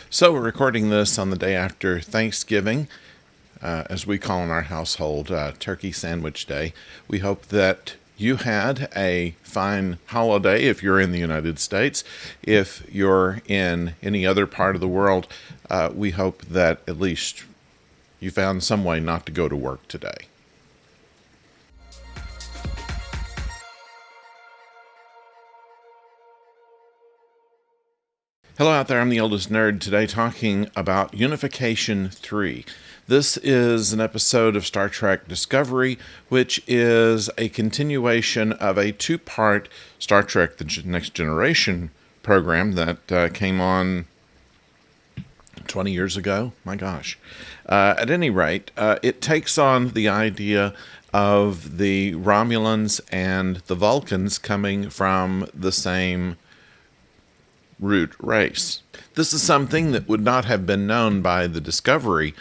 So we're recording this on the day after Thanksgiving, as we call in our household, Turkey Sandwich Day. We hope that you had a fine holiday if you're in the United States. If you're in any other part of the world, we hope that at least you found some way not to go to work today. Hello out there, I'm the oldest nerd today talking about Unification III. This is an episode of Star Trek Discovery, which is a continuation of a two-part Star Trek The Next Generation program that came on 20 years ago. My gosh. At any rate, it takes on the idea of the Romulans and the Vulcans coming from the same root race. This is something that would not have been known by the Discovery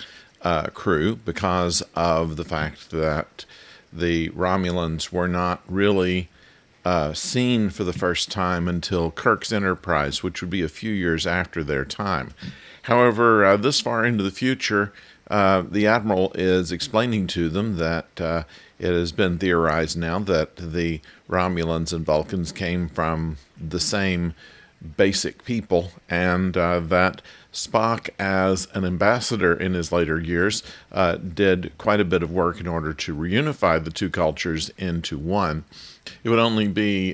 crew because of the fact that the Romulans were not really seen for the first time until Kirk's Enterprise, which would be a few years after their time. However, this far into the future, the Admiral is explaining to them that it has been theorized now that the Romulans and Vulcans came from the same basic people, and that Spock, as an ambassador in his later years, did quite a bit of work in order to reunify the two cultures into one. It would only be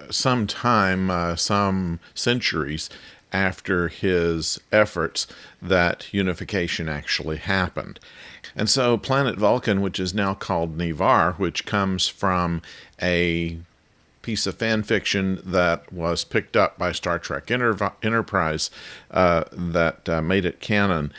some time, some centuries after his efforts that unification actually happened. And so planet Vulcan, which is now called Ni'Var, which comes from a piece of fan fiction that was picked up by Star Trek Enterprise that made it canon,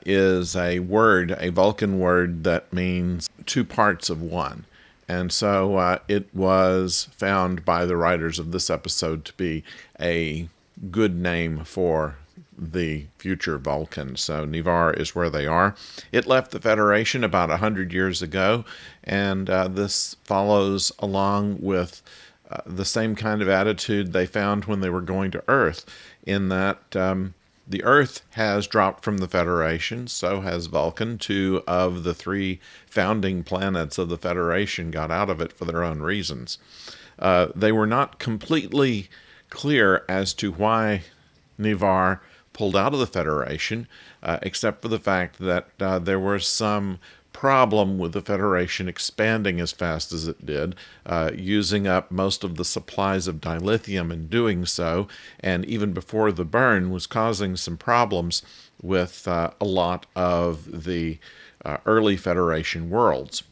is a word, a Vulcan word that means two parts of one. And so it was found by the writers of this episode to be a good name for the future Vulcan. So Ni'Var is where they are. It left the Federation about 100 years ago, and this follows along with the same kind of attitude they found when they were going to Earth, in that the Earth has dropped from the Federation, so has Vulcan. Two of the three founding planets of the Federation got out of it for their own reasons. They were not completely clear as to why Ni'Var pulled out of the Federation, except for the fact that there was some problem with the Federation expanding as fast as it did, using up most of the supplies of dilithium in doing so, and even before the burn was causing some problems with a lot of the early Federation worlds.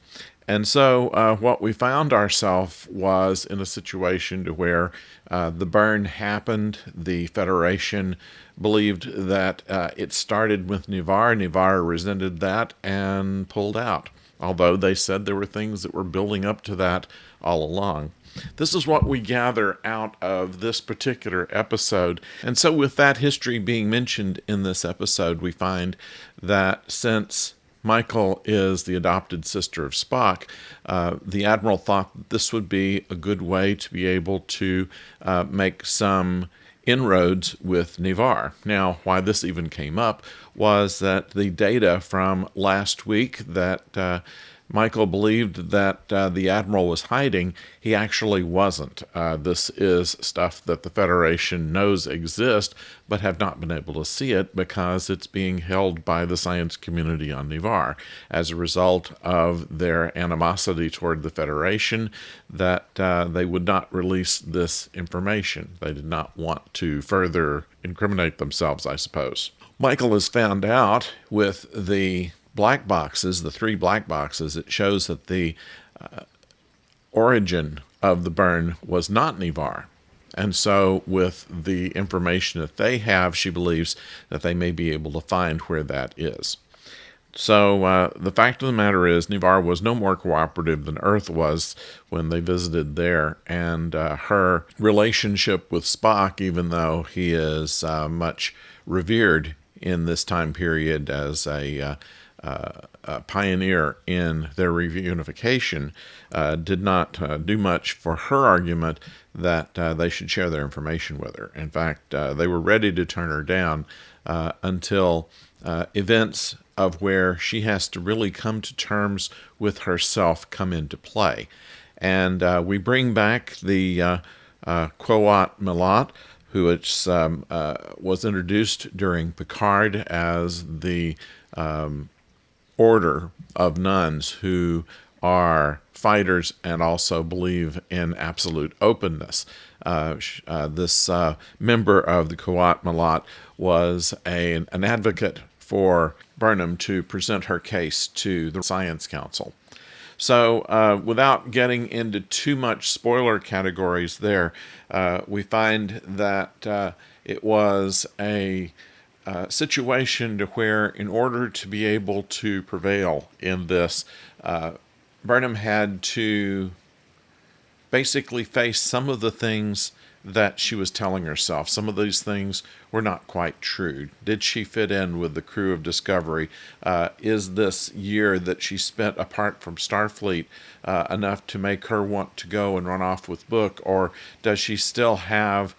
And so what we found ourselves was in a situation to where the burn happened. The Federation believed that it started with Ni'Var. Ni'Var resented that and pulled out, although they said there were things that were building up to that all along. This is what we gather out of this particular episode. And so with that history being mentioned in this episode, we find that since Michael is the adopted sister of Spock, the Admiral thought that this would be a good way to be able to make some inroads with Ni'Var. Now, why this even came up was that the data from last week that Michael believed that the Admiral was hiding, he actually wasn't. This is stuff that the Federation knows exists, but have not been able to see it because it's being held by the science community on Ni'Var as a result of their animosity toward the Federation, that they would not release this information. They did not want to further incriminate themselves, I suppose. Michael has found out with the black boxes, the three black boxes. It shows that the origin of the burn was not Ni'Var. And so with the information that they have, she believes that they may be able to find where that is. So the fact of the matter is, Ni'Var was no more cooperative than Earth was when they visited there, and her relationship with Spock, even though he is much revered in this time period as a pioneer in their reunification, did not do much for her argument that they should share their information with her. In fact, they were ready to turn her down until events of where she has to really come to terms with herself come into play. And we bring back the Quoat Milat, who was introduced during Picard as the order of nuns who are fighters and also believe in absolute openness. This member of the Quoat Milat was an advocate for Burnham to present her case to the Science Council. So without getting into too much spoiler categories there, we find that it was a situation to where, in order to be able to prevail in this, Burnham had to basically face some of the things that she was telling herself. Some of these things were not quite true. Did she fit in with the crew of Discovery? Is this year that she spent apart from Starfleet enough to make her want to go and run off with Book, or does she still have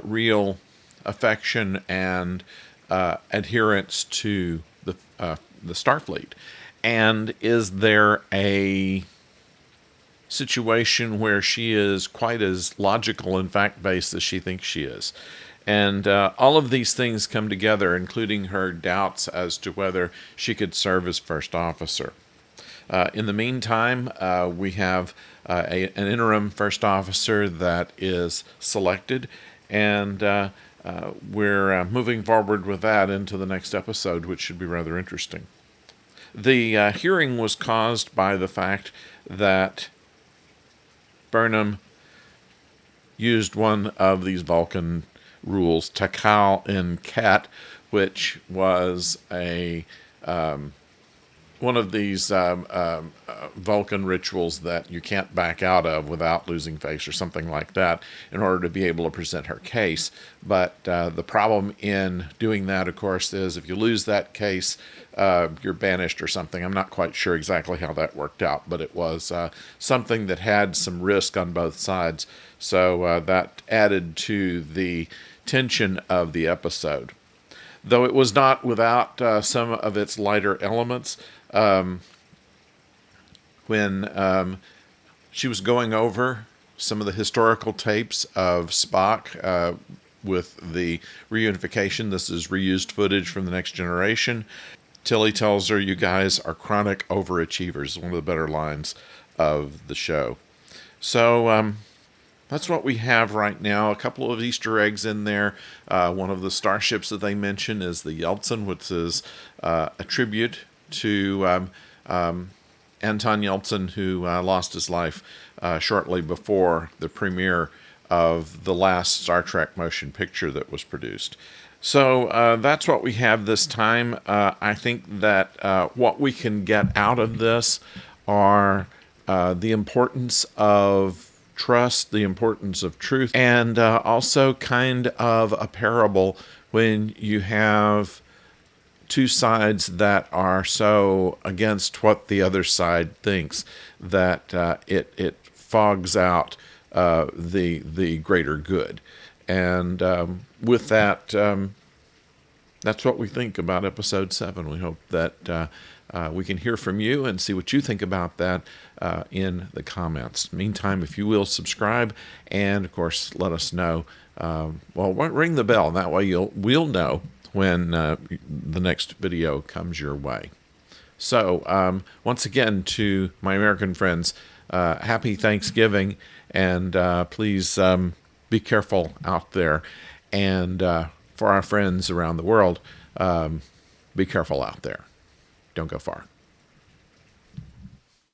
real affection and adherence to the Starfleet? And is there a situation where she is quite as logical and fact-based as she thinks she is? And all of these things come together, including her doubts as to whether she could serve as first officer. In the meantime, we have an interim first officer that is selected, and we're moving forward with that into the next episode, which should be rather interesting. The hearing was caused by the fact that Burnham used one of these Vulcan rules, Takal in Cat, which was one of these Vulcan rituals that you can't back out of without losing face or something like that in order to be able to present her case. But the problem in doing that, of course, is if you lose that case, you're banished or something. I'm not quite sure exactly how that worked out, but it was something that had some risk on both sides. So that added to the tension of the episode. Though it was not without some of its lighter elements. When she was going over some of the historical tapes of Spock with the reunification, this is reused footage from The Next Generation, Tilly tells her, "You guys are chronic overachievers," one of the better lines of the show. So that's what we have right now. A couple of Easter eggs in there. One of the starships that they mention is the Yeltsin, which is a tribute to Anton Yeltsin, who lost his life shortly before the premiere of the last Star Trek motion picture that was produced. So that's what we have this time. I think that what we can get out of this are the importance of trust, the importance of truth, and also kind of a parable when you have two sides that are so against what the other side thinks that it fogs out the greater good. And with that, that's what we think about Episode 7. We hope that we can hear from you and see what you think about that in the comments. Meantime, if you will, subscribe and, of course, let us know. Well, ring the bell. That way we'll know when the next video comes your way. So, once again, to my American friends, happy Thanksgiving, and please be careful out there. And for our friends around the world, be careful out there. Don't go far.